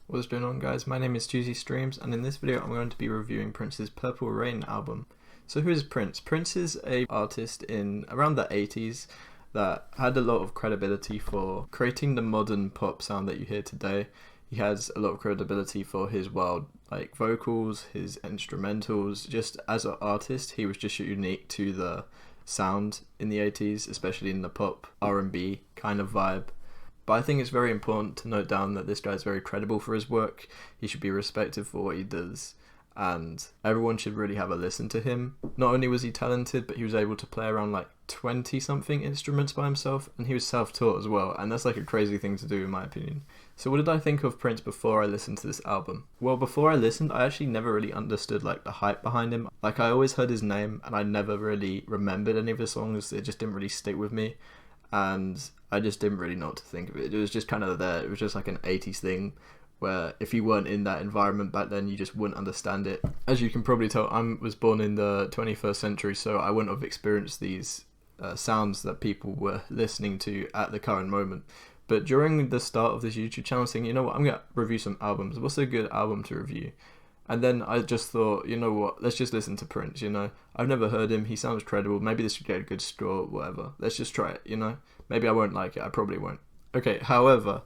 What's going on, guys? My name is Juicy Streams, and in this video I'm going to be reviewing Prince's Purple Rain album. So who is Prince? Prince is an artist in around the 80s that had a lot of credibility for creating the modern pop sound that you hear today. He has a lot of credibility for his wild vocals, his instrumentals. Just as an artist, he was just unique to the sound in the 80s, especially in the pop R&B kind of vibe. But I think it's very important to note down that this guy is very credible for his work. He should be respected for what he does, and everyone should really have a listen to him. Not only was he talented, but he was able to play around 20 something instruments by himself, and he was self-taught as well, and that's a crazy thing to do in my opinion. So what did I think of Prince before I listened to this album? Well, before I listened, I actually never really understood the hype behind him. I always heard his name, and I never really remembered any of his songs. It just didn't really stick with me, and I just didn't really know what to think of it. It was just kind of there. It was just an 80s thing where if you weren't in that environment back then, you just wouldn't understand it. As you can probably tell, I was born in the 21st century, so I wouldn't have experienced these sounds that people were listening to at the current moment. But during the start of this YouTube channel, saying, you know what, I'm going to review some albums. What's a good album to review? And then I just thought, you know what, let's just listen to Prince, I've never heard him, he sounds credible, maybe this should get a good score, whatever. Let's just try it, Maybe I won't like it, I probably won't. Okay, however,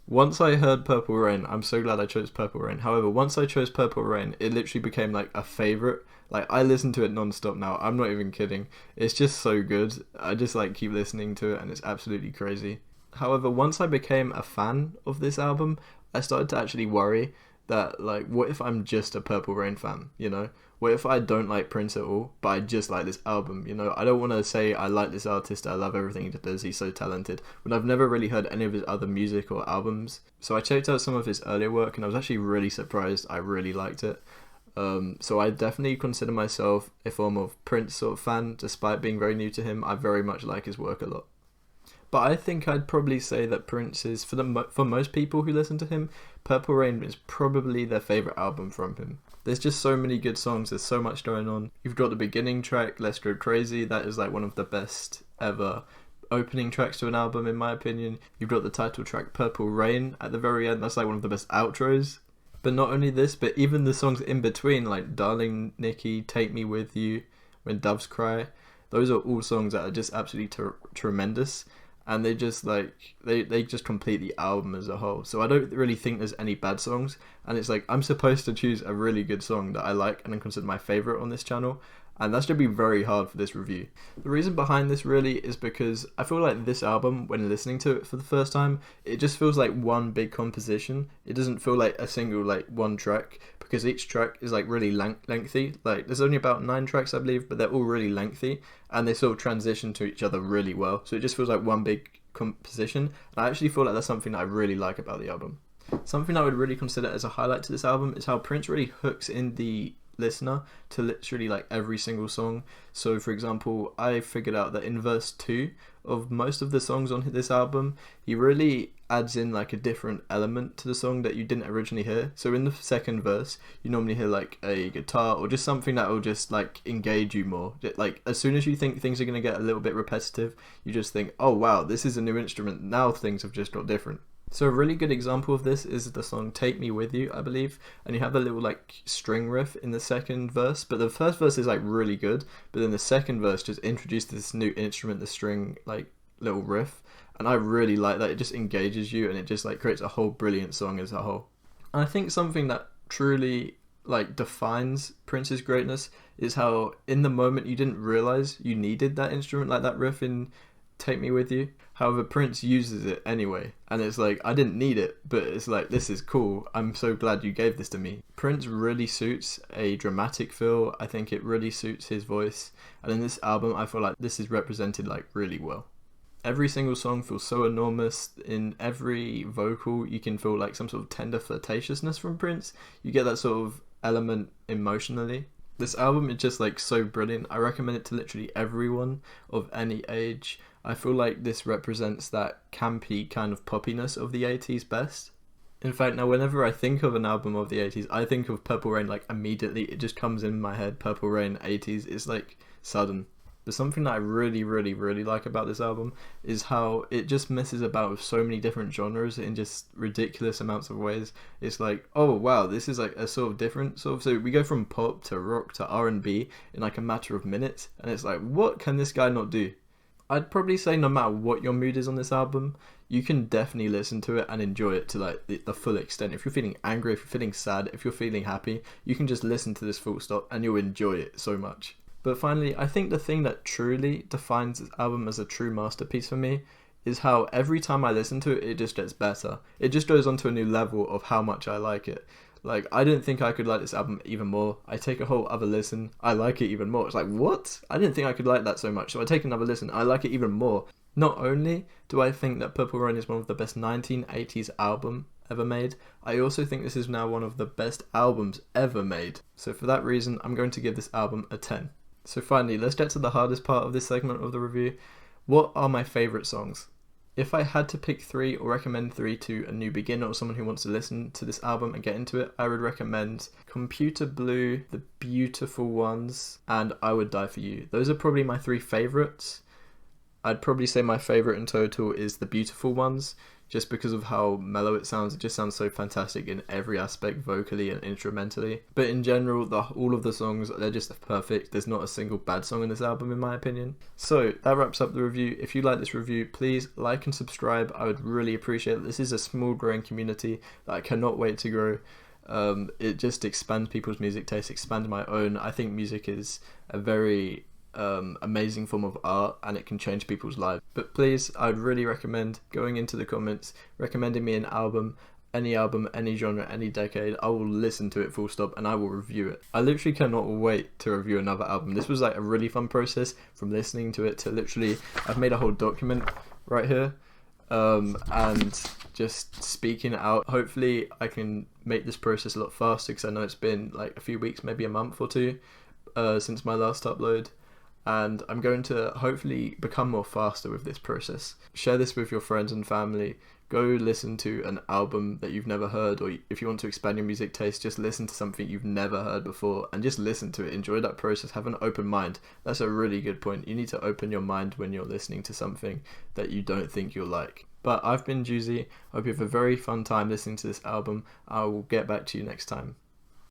once I heard Purple Rain, I'm so glad I chose Purple Rain. However, once I chose Purple Rain, it literally became a favorite. I listen to it non-stop now, I'm not even kidding. It's just so good. I just keep listening to it, and it's absolutely crazy. However, once I became a fan of this album, I started to actually worry that what if I'm just a Purple Rain fan, What if I don't like Prince at all, but I just like this album, I don't want to say I like this artist, I love everything he does, he's so talented, when I've never really heard any of his other music or albums. So I checked out some of his earlier work, and I was actually really surprised. I really liked it. So I definitely consider myself a form of Prince sort of fan. Despite being very new to him, I very much like his work a lot. But I think I'd probably say that Prince is, for most people who listen to him, Purple Rain is probably their favourite album from him. There's just so many good songs, there's so much going on. You've got the beginning track, Let's Go Crazy, that is one of the best ever opening tracks to an album in my opinion. You've got the title track, Purple Rain, at the very end, that's one of the best outros. But not only this, but even the songs in between, Darling Nikki, Take Me With You, When Doves Cry, those are all songs that are just absolutely tremendous. And they just they just complete the album as a whole. So I don't really think there's any bad songs, and it's I'm supposed to choose a really good song that I like and consider my favorite on this channel, and that's going to be very hard for this review. The reason behind this really is because I feel this album, when listening to it for the first time, it just feels like one big composition. It doesn't feel like a single one track, because each track is really lengthy. There's only about 9 tracks I believe, but they're all really lengthy, and they sort of transition to each other really well. So it just feels like one big composition, and I actually feel that's something that I really like about the album. Something I would really consider as a highlight to this album is how Prince really hooks in the listener to literally every single song. So for example, I figured out that in verse 2 of most of the songs on this album, he really adds in a different element to the song that you didn't originally hear. So in the second verse, you normally hear a guitar or just something that will just engage you more. As soon as you think things are going to get a little bit repetitive, you just think, oh wow, this is a new instrument, now things have just got different. So a really good example of this is the song Take Me With You, I believe, and you have a little string riff in the second verse, but the first verse is really good, but then the second verse just introduced this new instrument, the string little riff, and I really like that. It just engages you, and it just creates a whole brilliant song as a whole. And I think something that truly defines Prince's greatness is how in the moment you didn't realize you needed that instrument, that riff in Take Me With You. However, Prince uses it anyway, and it's I didn't need it, but it's this is cool, I'm so glad you gave this to me. Prince really suits a dramatic feel. I think it really suits his voice, and in this album I feel this is represented really well. Every single song feels so enormous. In every vocal you can feel some sort of tender flirtatiousness from Prince. You get that sort of element emotionally. This album is just so brilliant. I recommend it to literally everyone of any age. I feel this represents that campy kind of poppiness of the 80s best. In fact, now whenever I think of an album of the 80s, I think of Purple Rain immediately. It just comes in my head. Purple Rain 80s is sudden. But something that I really, really, really like about this album is how it just messes about with so many different genres in just ridiculous amounts of ways. It's like, oh wow, this is like a sort of different sort of, so we go from pop to rock to R&B in like a matter of minutes, and it's like, what can this guy not do? I'd probably say no matter what your mood is on this album, you can definitely listen to it and enjoy it to like the full extent. If you're feeling angry, if you're feeling sad, if you're feeling happy, you can just listen to this full stop and you'll enjoy it so much. But finally, I think the thing that truly defines this album as a true masterpiece for me is how every time I listen to it, it just gets better. It just goes on to a new level of how much I like it. Like, I didn't think I could like this album even more. I take a whole other listen, I like it even more. It's like, what? I didn't think I could like that so much. So I take another listen, I like it even more. Not only do I think that Purple Rain is one of the best 1980s album ever made, I also think this is now one of the best albums ever made. So for that reason, I'm going to give this album a 10. So finally, let's get to the hardest part of this segment of the review. What are my favourite songs? If I had to pick 3 or recommend 3 to a new beginner or someone who wants to listen to this album and get into it, I would recommend Computer Blue, The Beautiful Ones, and I Would Die For You. Those are probably my 3 favourites. I'd probably say my favourite in total is The Beautiful Ones, just because of how mellow it sounds. It just sounds so fantastic in every aspect, vocally and instrumentally. But in general, all of the songs, they're just perfect. There's not a single bad song in this album, in my opinion. So that wraps up the review. If you like this review, please like and subscribe. I would really appreciate it. This is a small growing community that I cannot wait to grow. It just expands people's music taste, expands my own. I think music is a very amazing form of art, and it can change people's lives. But please, I'd really recommend going into the comments, recommending me an album, any genre, any decade. I will listen to it full stop and I will review it. I literally cannot wait to review another album. This was like a really fun process, from listening to it to literally, I've made a whole document right here, and just speaking it out. Hopefully I can make this process a lot faster, because I know it's been like a few weeks, maybe a month or two, since my last upload. And I'm going to hopefully become more faster with this process. Share this with your friends and family. Go listen to an album that you've never heard, or if you want to expand your music taste, just listen to something you've never heard before and just listen to it. Enjoy that process. Have an open mind. That's a really good point. You need to open your mind when you're listening to something that you don't think you'll like. But I've been Juicy. I hope you have a very fun time listening to this album. I will get back to you next time.